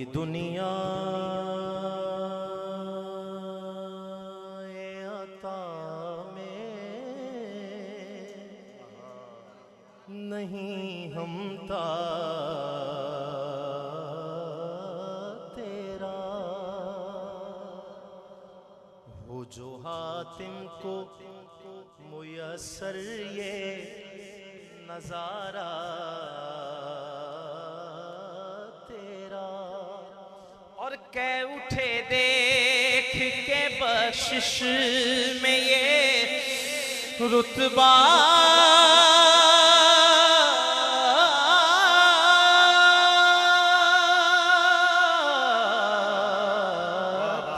कोई दुनिया आता में नहीं हमता तेरा हो जो हातिम को मुयस्सर ये नजारा तेरा और कह उठे देख के बख्शिश में ये रुतबा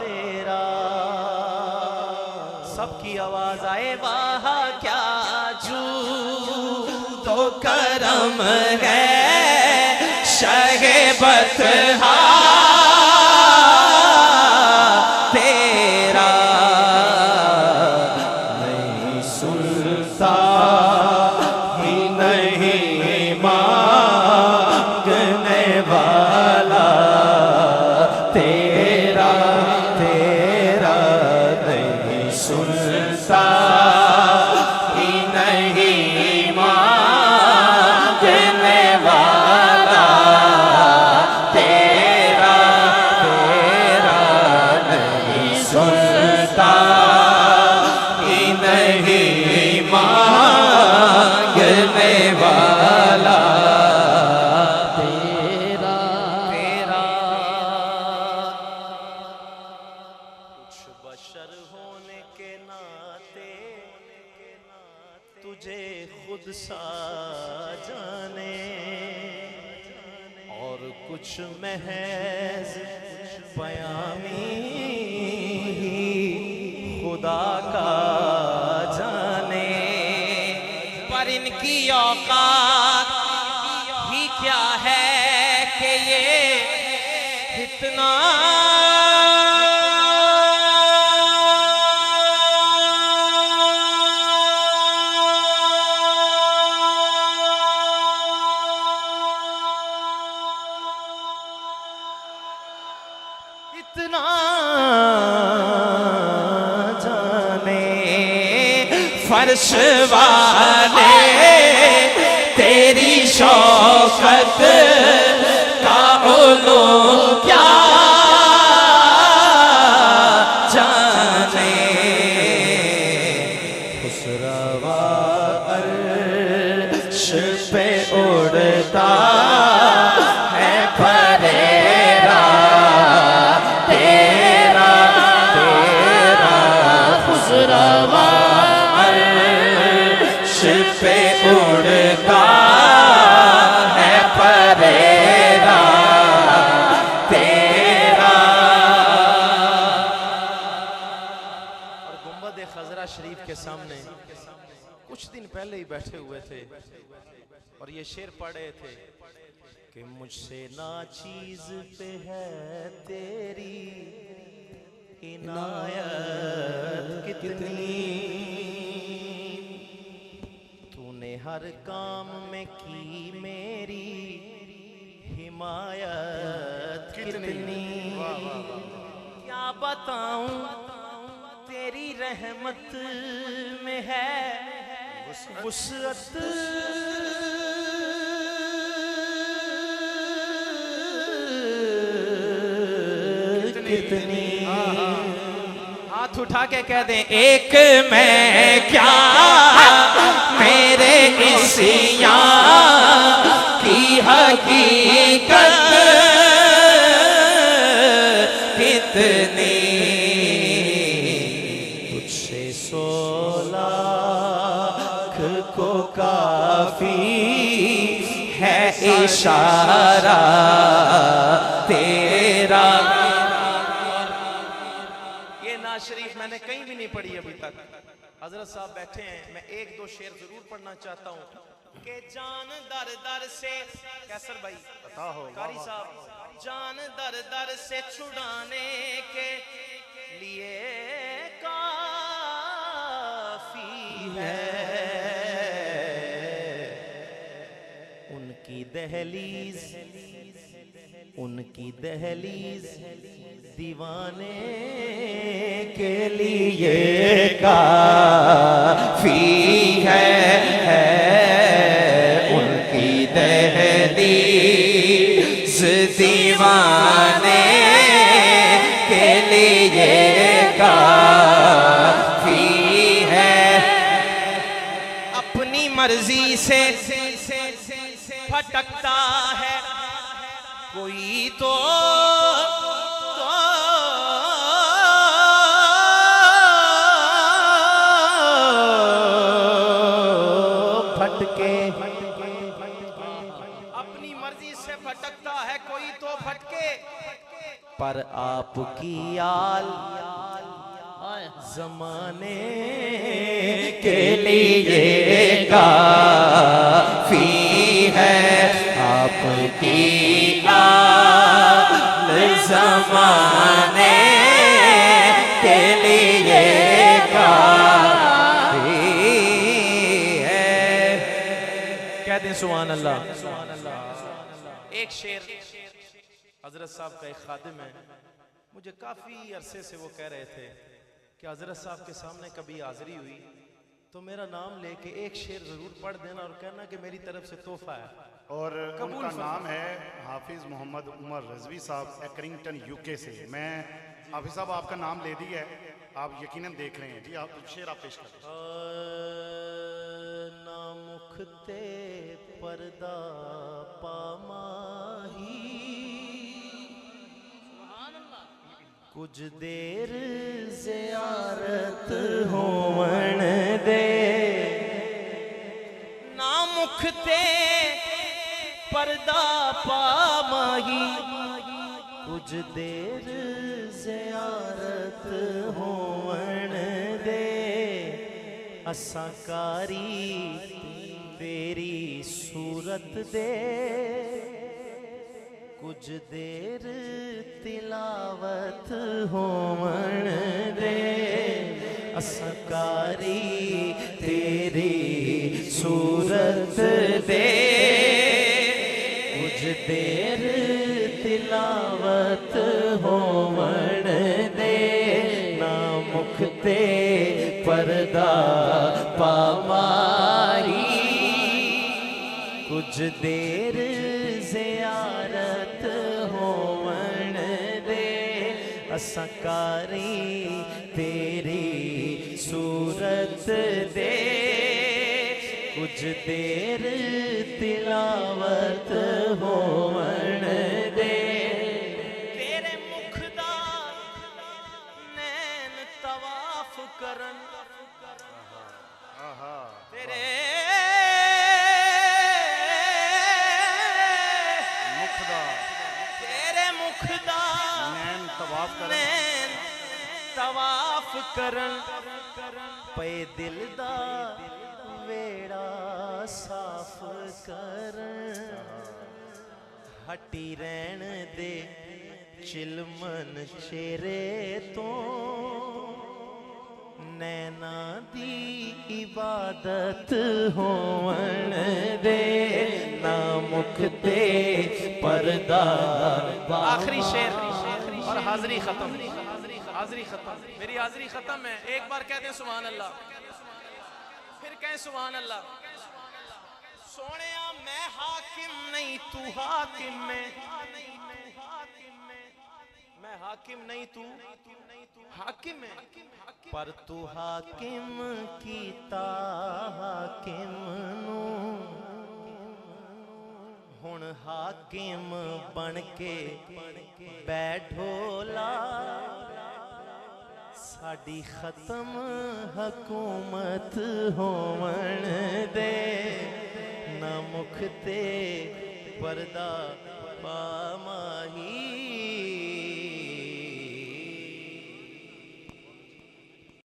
तेरा सबकी आवाज आए वाह क्या जू तो करम है शहे बतहा तेरा नहीं सुनता ही नहीं मांगने वाला तेरा तेरा नहीं सुनता ही नहीं मांगने वाला तेरा तेरा नहीं सुनता ही नहीं मांगने वाला तेरा तेरा कुछ बशर होने के नाते तुझे खुद सा जाने और कुछ महज बयामी खुदा का जाने पर इनकी औकात ही क्या है कि ये इतना इतना जाने फर्श वाले तेरी शौकत का उलू क्या जाने खुसरवा अर्श पे उड़ता है फरेरा तेरा तेरा खुसरवा अर्श पे उड़ता है फरेरा तेरा। और गुंबद खजरा शरीफ के सामने कुछ दिन पहले ही बैठे हुए थे और ये शेर पढ़ रहे थे कि मुझसे नाचीज पे है तेरी इनायत कितनी तूने हर काम में की मेरी हिमायत कितनी क्या बताऊं तेरी रहमत में है वुसअत कितनी हाथ उठा के कह दें एक मैं क्या मेरे इसिया की हकीकत कितनी तुझसे 100 लाख को काफी है इशारा तेरा। शरीफ मैंने कहीं भी नहीं पढ़ी अभी तक। हजरत साहब बैठे हैं, मैं एक दो शेर जरूर पढ़ना चाहता हूँ कि जान दर दर से कैसर भाई पता हो कारी साहब जान दर दर से छुड़ाने के लिए काफी है उनकी दहलीज उनकी दहलीज दीवाने के लिए काफी है उनकी दहलीज दीवाने के लिए काफी है। अपनी मर्जी से भटकता है कोई तो भटके, अपनी मर्जी से भटकता है कोई तो भटके, पर आपकी आल जमाने के लिए काफी है। आपकी आल जमाने के लिए काफी है। कह दें सुभान अल्लाह। एक शेर हजरत साहब का एक खादिम है, मुझे काफी अरसे से वो कह रहे थे कि हजरत साहब के सामने कभी हाजिरी हुई तो मेरा नाम लेके एक शेर जरूर पढ़ देना और कहना कि मेरी तरफ से तोहफा है। और उनका नाम है हाफिज मोहम्मद उमर रजवी साहब, एक्रिंगटन यूके से। मैं हाफिज साहब आपका नाम ले दिया है, आप यकीनन देख रहे हैं। जी आप शेर आप पेश करें। ना मुखते पर्दा पामाही कुछ देर ज़ियारत होवन दे। ना मुखते पर्दा पामाही कुछ देर ज़ियारत होवन दे। असाकारी तेरी सूरत दे कुछ देर तिलावत होवन दे। असाकारी तेरी सूरत दे कुछ देर तिलावत होवन दे। ना मुखते पर्दा पामाही कुछ देर ज़ियारत होवन दे। असाकारी तेरी सूरत दे कुछ देर तिलावत होवन दे। तेरे मुख दा नैन तवाफ करन तेरे तवाफ करन पे दिल दा वेड़ा साफ करन। हटी रहन दे चिलमन चेहरे तो नैना दी इबादत होवन दे। ना मुखते पर्दा। आखिरी शेर और हाजिरी खत्म। हाजिरी खत्म, मेरी हाजिरी खत्म है। एक बार कहते हैं सुभान अल्लाह, फिर कहें सुभान अल्लाह। सोनिया मैं हाकिम नहीं तू हाकिम में, मैं हाकिम नहीं तू हाकिम है, पर तू हाकिम कीता हाकिम नू हुण हाकिम बन के बैठोला। साडी खत्म हुकूमत होवन दे। ना मुखते पर्दा पामाही